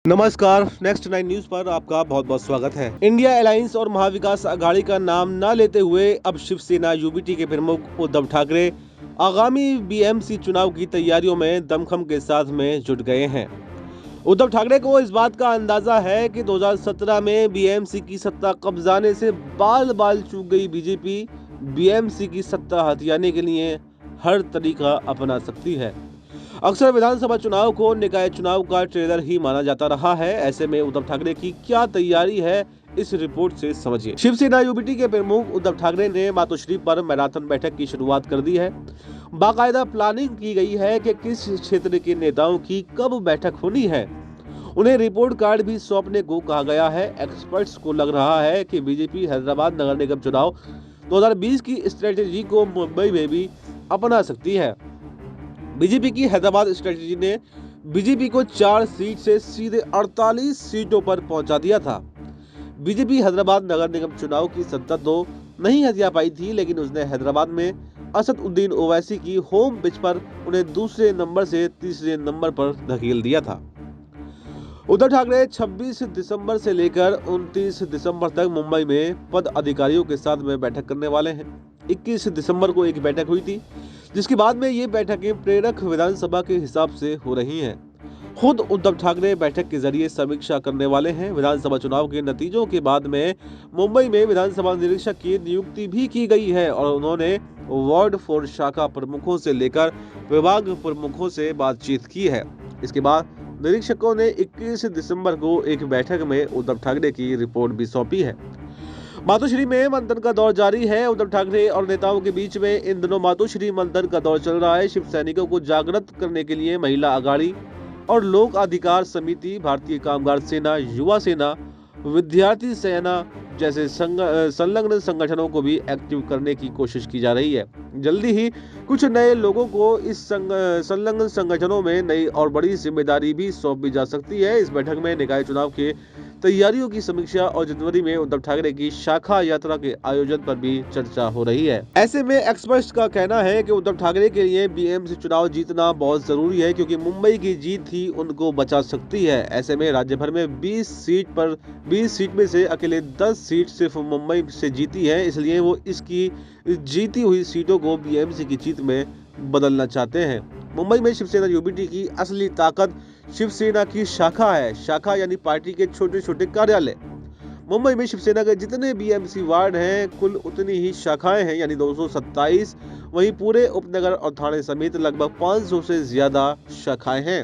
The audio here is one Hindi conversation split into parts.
नमस्कार, नेक्स्ट 9 न्यूज पर आपका बहुत बहुत स्वागत है। इंडिया अलायंस और महाविकास आघाड़ी का नाम न लेते हुए अब शिवसेना यूबीटी के प्रमुख उद्धव ठाकरे आगामी बीएमसी चुनाव की तैयारियों में दमखम के साथ में जुट गए हैं। उद्धव ठाकरे को इस बात का अंदाजा है कि 2017 में बीएमसी की सत्ता कब्जाने से बाल बाल चूक गई बीजेपी बीएमसी की सत्ता हथियाने के लिए हर तरीका अपना सकती है। अक्सर विधानसभा चुनाव को निकाय चुनाव का ट्रेलर ही माना जाता रहा है। ऐसे में उद्धव ठाकरे की क्या तैयारी है, इस रिपोर्ट से समझिए। शिवसेना यूबीटी के प्रमुख उद्धव ठाकरे ने मातोश्री पर मैराथन बैठक की शुरुआत कर दी है। बाकायदा प्लानिंग की गई है कि किस क्षेत्र के नेताओं की कब बैठक होनी है। उन्हें रिपोर्ट कार्ड भी सौंपने को कहा गया है। एक्सपर्ट्स को लग रहा है कि बीजेपी हैदराबाद नगर निगम चुनाव 2020 की स्ट्रेटेजी को मुंबई में भी अपना सकती है। बीजेपी की हैदराबाद स्ट्रेटेजी ने बीजेपी को 4 सीट से सीधे 48 सीटों पर पहुंचा दिया था। बीजेपी हैदराबाद नगर निगम चुनाव की सत्ता तो नहीं हथिया पाई थी, लेकिन उसने हैदराबाद में असदुद्दीन ओवैसी की होम पिच पर उन्हें दूसरे नंबर से तीसरे नंबर पर धकेल दिया था। उद्धव ठाकरे 26 दिसंबर से लेकर 29 दिसंबर तक मुंबई में पद अधिकारियों के साथ में बैठक करने वाले हैं। 21 दिसंबर को एक बैठक हुई थी, जिसके बाद में ये बैठकें प्रेरक विधानसभा के हिसाब से हो रही हैं। खुद उद्धव ठाकरे बैठक के जरिए समीक्षा करने वाले हैं। विधानसभा चुनाव के नतीजों के बाद में मुंबई में विधानसभा निरीक्षक की नियुक्ति भी की गई है और उन्होंने वार्ड 4 शाखा प्रमुखों से लेकर विभाग प्रमुखों से बातचीत की है। इसके बाद निरीक्षकों ने 21 दिसंबर को एक बैठक में उद्धव ठाकरे की रिपोर्ट भी सौंपी है। मातोश्री में मंथन का दौर जारी है। उद्धव ठाकरे और नेताओं के बीच में इन दिनों मातोश्री मंथन का दौर चल रहा है। शिव सैनिकों को जागृत करने के लिए महिला आघाड़ी और लोक अधिकार समिति, भारतीय कामगार सेना, युवा सेना, विद्यार्थी सेना जैसे संलग्न संगठनों को भी एक्टिव करने की कोशिश की जा रही है। जल्दी ही कुछ नए लोगों को इस संलग्न संगठनों में नई और बड़ी जिम्मेदारी भी सौंपी जा सकती है। इस बैठक में निकाय चुनाव के तैयारियों की समीक्षा और जनवरी में उद्धव ठाकरे की शाखा यात्रा के आयोजन पर भी चर्चा हो रही है। ऐसे में एक्सपर्ट्स का कहना है कि उद्धव ठाकरे के लिए बीएमसी चुनाव जीतना बहुत जरूरी है, क्योंकि मुंबई की जीत ही उनको बचा सकती है। ऐसे में राज्य भर में 20 सीट में से अकेले 10 सीट सिर्फ मुंबई से जीती है, इसलिए वो इसकी जीती हुई सीटों को बीएमसी की जीत में बदलना चाहते हैं। मुंबई में शिवसेना यूबीटी की असली ताकत शिवसेना की शाखा है। शाखा यानी पार्टी के छोटे छोटे कार्यालय। मुंबई में शिवसेना के जितने बीएमसी वार्ड हैं, कुल उतनी ही शाखाएं हैं, यानी 227। वहीं पूरे उपनगर और थाने समेत लगभग 500 से ज्यादा शाखाएं हैं।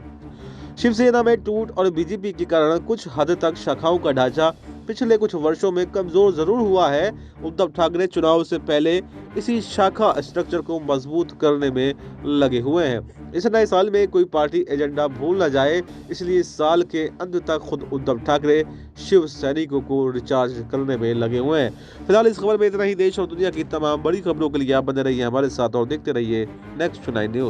शिवसेना में टूट और बीजेपी के कारण कुछ हद तक शाखाओं का ढांचा पिछले कुछ वर्षों में कमजोर जरूर हुआ है। उद्धव ठाकरे चुनाव से पहले इसी शाखा स्ट्रक्चर को मजबूत करने में लगे हुए हैं। इस नए साल में कोई पार्टी एजेंडा भूल न जाए, इसलिए इस साल के अंत तक खुद उद्धव ठाकरे शिव सैनिकों को रिचार्ज करने में लगे हुए हैं। फिलहाल इस खबर में इतना ही। देश और दुनिया की तमाम बड़ी खबरों के लिए आप बने रहिए हमारे साथ और देखते रहिए नेक्स्ट 9 न्यूज।